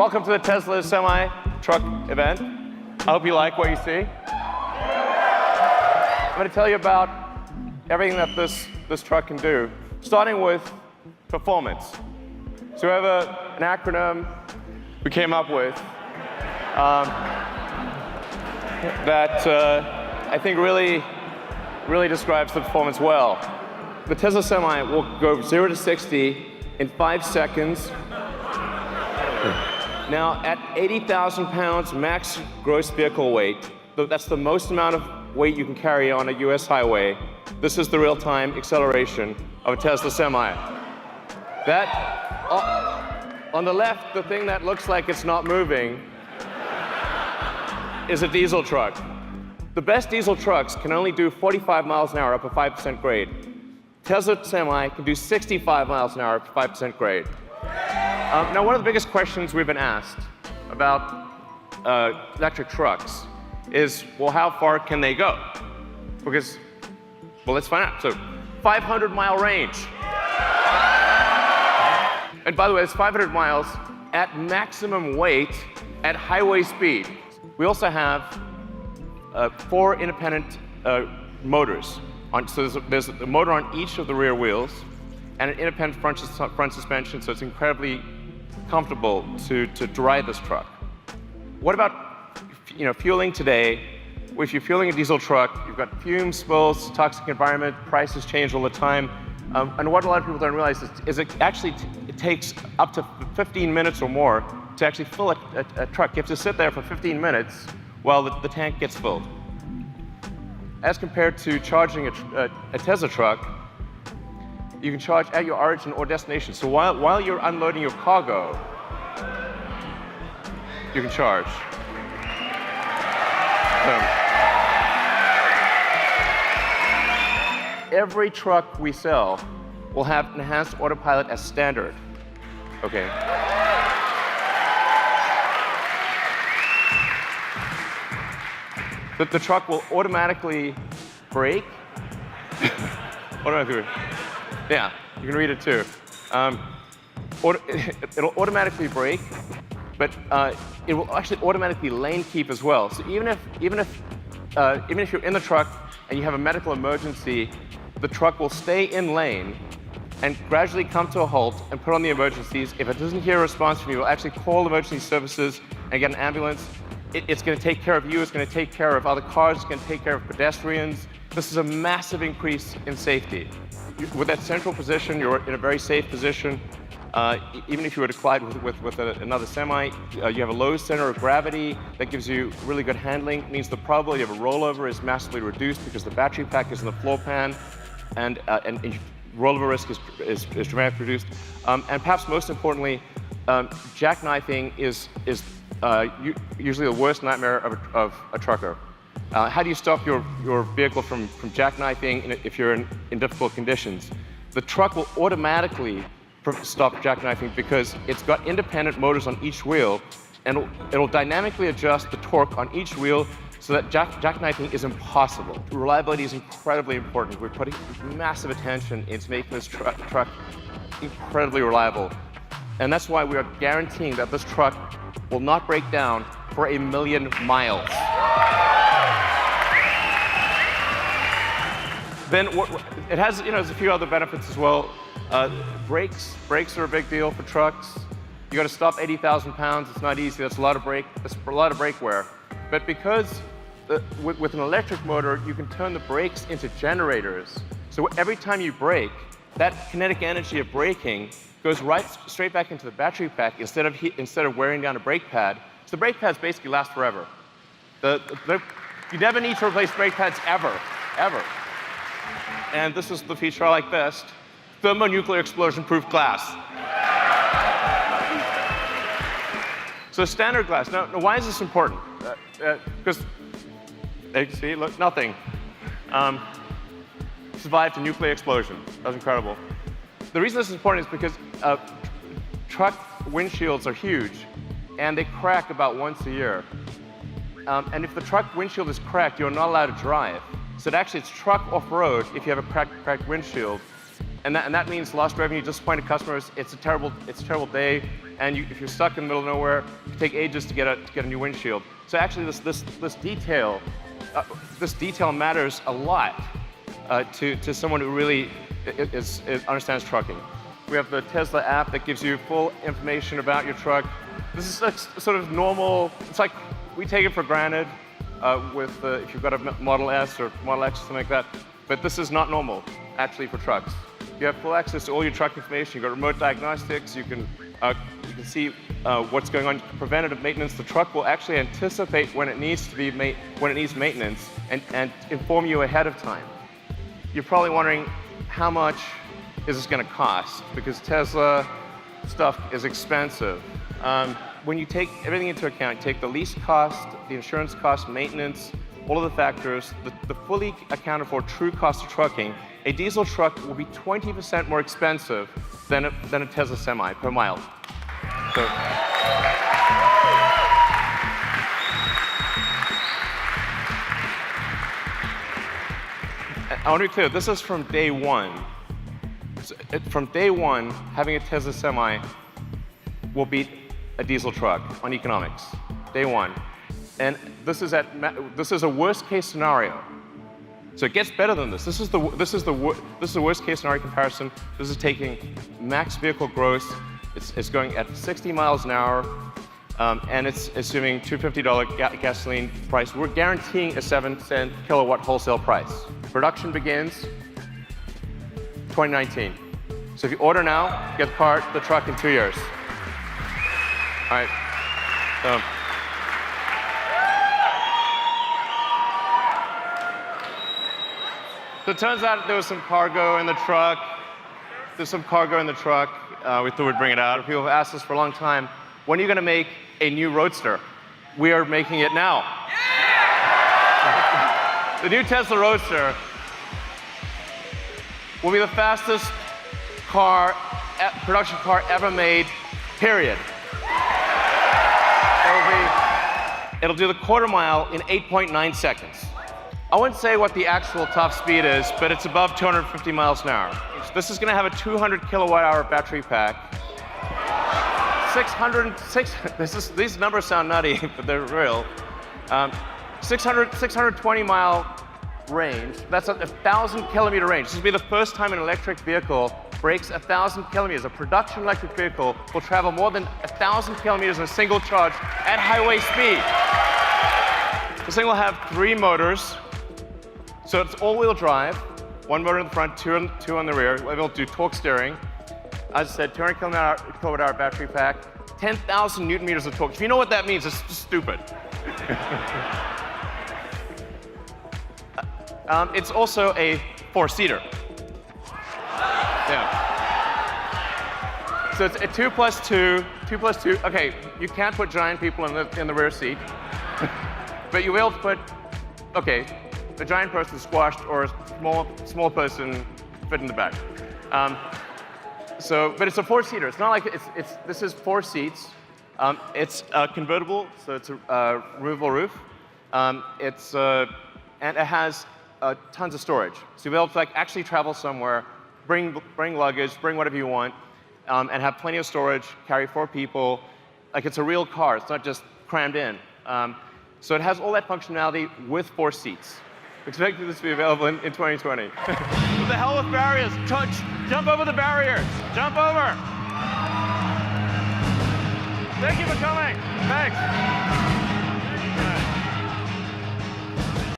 welcome to the Tesla semi-truck event. I hope you like what you see. I'm going to tell you about everything that this truck can do, starting with performance. So we have an acronym we came up with that I think really describes the performance well. The Tesla Semi will go 0 to 60 in 5 seconds. Now, at 80,000 pounds max gross vehicle weight, that's the most amount of weight you can carry on a US highway. This is the real-time acceleration of a Tesla Semi. On the left, the thing that looks like it's not moving is a diesel truck. The best diesel trucks can only do 45 miles an hour up a 5% grade. Tesla Semi can do 65 miles an hour up a 5% grade. Now, one of the biggest questions we've been asked about electric trucks is, well, how far can they go? Because, well, let's find out. So, 500-mile range. And by the way, it's 500 miles at maximum weight at highway speed. We also have 4 independent motors. So there's a motor on each of the rear wheels and an independent front suspension, so it's incredibly comfortable to ride this truck. What about fueling today? If you're fueling a diesel truck, you've got fumes, spills, toxic environment, prices change all the time. And what a lot of people don't realize is it takes up to 15 minutes or more to actually fill a truck. You have to sit there for 15 minutes while the tank gets filled. As compared to charging a Tesla truck, you can charge at your origin or destination. So while you're unloading your cargo, you can charge. Every truck we sell will have enhanced autopilot as standard. Okay. The truck will automatically brake. Yeah, you can read it too. It'll automatically brake, but it will actually automatically lane keep as well. So even if you're in the truck and you have a medical emergency, the truck will stay in lane and gradually come to a halt and put on the emergencies. If it doesn't hear a response from you, it will actually call emergency services and get an ambulance. It's going to take care of you, it's going to take care of other cars, it's going to take care of pedestrians. This is a massive increase in safety. With that central position, you're in a very safe position. Even if you were to collide with another semi, you have a low center of gravity that gives you really good handling. It means the probability of a rollover is massively reduced because the battery pack is in the floor pan, and rollover risk is dramatically reduced. And perhaps most importantly, jackknifing is usually the worst nightmare of a trucker. How do you stop your vehicle from jackknifing if you're in difficult conditions? The truck will automatically stop jackknifing because it's got independent motors on each wheel, and it'll dynamically adjust the torque on each wheel so that jackknifing is impossible. Reliability is incredibly important. We're putting massive attention into making this truck incredibly reliable. And that's why we are guaranteeing that this truck will not break down for 1,000,000 miles. Then it has, there's a few other benefits as well. Brakes are a big deal for trucks. You got to stop 80,000 pounds. It's not easy. That's a lot of brake wear. But because with an electric motor, you can turn the brakes into generators. So every time you brake, that kinetic energy of braking goes straight back into the battery pack instead of wearing down a brake pad. So the brake pads basically last forever. You never need to replace brake pads ever. And this is the feature I like best: thermonuclear explosion-proof glass. So standard glass. Now, why is this important? Because, see, look, nothing. Survived a nuclear explosion. That was incredible. The reason this is important is because truck windshields are huge, and they crack about once a year. And if the truck windshield is cracked, you're not allowed to drive. So actually, it's truck off-road if you have a cracked windshield. And that means lost revenue, disappointed customers. It's a terrible day. And if you're stuck in the middle of nowhere, it can take ages to get a new windshield. So actually, this detail matters a lot to someone who really understands trucking. We have the Tesla app that gives you full information about your truck. This is sort of normal. It's like we take it for granted if you've got a Model S or Model X or something like that. But this is not normal, actually, for trucks. You have full access to all your truck information. You've got remote diagnostics. You can see what's going on. Preventative maintenance. The truck will actually anticipate when it needs maintenance and inform you ahead of time. You're probably wondering, how much is this going to cost? Because Tesla stuff is expensive. When you take everything into account, you take the lease cost, the insurance cost, maintenance, all of the factors, the fully accounted for true cost of trucking, a diesel truck will be 20% more expensive than a Tesla Semi per mile. So, I want to be clear, this is from day one. From day one, having a Tesla Semi will beat a diesel truck on economics. Day one. And this is a worst case scenario. So it gets better than this. This is the worst case scenario comparison. This is taking max vehicle gross. It's going at 60 miles an hour, and it's assuming $250 gasoline price. We're guaranteeing a 7-cent kilowatt wholesale price. Production begins 2019. So if you order now, get the truck in 2 years. All right. So it turns out there was some cargo in the truck. There's some cargo in the truck. We thought we'd bring it out. People have asked us for a long time, when are you going to make a new Roadster? We are making it now. Yeah! The new Tesla Roadster will be the fastest production car ever made, period. It'll do the quarter mile in 8.9 seconds. I wouldn't say what the actual top speed is, but it's above 250 miles an hour. This is going to have a 200 kilowatt hour battery pack. These numbers sound nutty, but they're real. 620 mile range. That's a 1,000 kilometer range. This will be the first time an electric vehicle breaks 1,000 kilometers. A production electric vehicle will travel more than 1,000 kilometers in a single charge at highway speed. This thing will have 3 motors. So it's all-wheel drive, 1 motor in the front, 2 on the rear. We'll do torque steering. As I said, 200 kilowatt hour battery pack, 10,000 newton meters of torque. If you know what that means, it's just stupid. It's also a 4-seater. Yeah. So it's a 2 plus 2. Okay, you can't put giant people in the rear seat, but you'll be able to put, okay, a giant person squashed or a small person fit in the back. But it's a 4-seater. It's not like this is 4 seats. It's convertible, so it's a removable roof. And it has tons of storage. So you'll be able to actually travel somewhere, bring luggage, bring whatever you want, and have plenty of storage, carry 4 people. Like it's a real car. It's not just crammed in. So it has all that functionality with 4 seats. Expecting this to be available in 2020. What the hell with barriers? Jump over the barriers. Jump over. Thank you for coming. Thanks.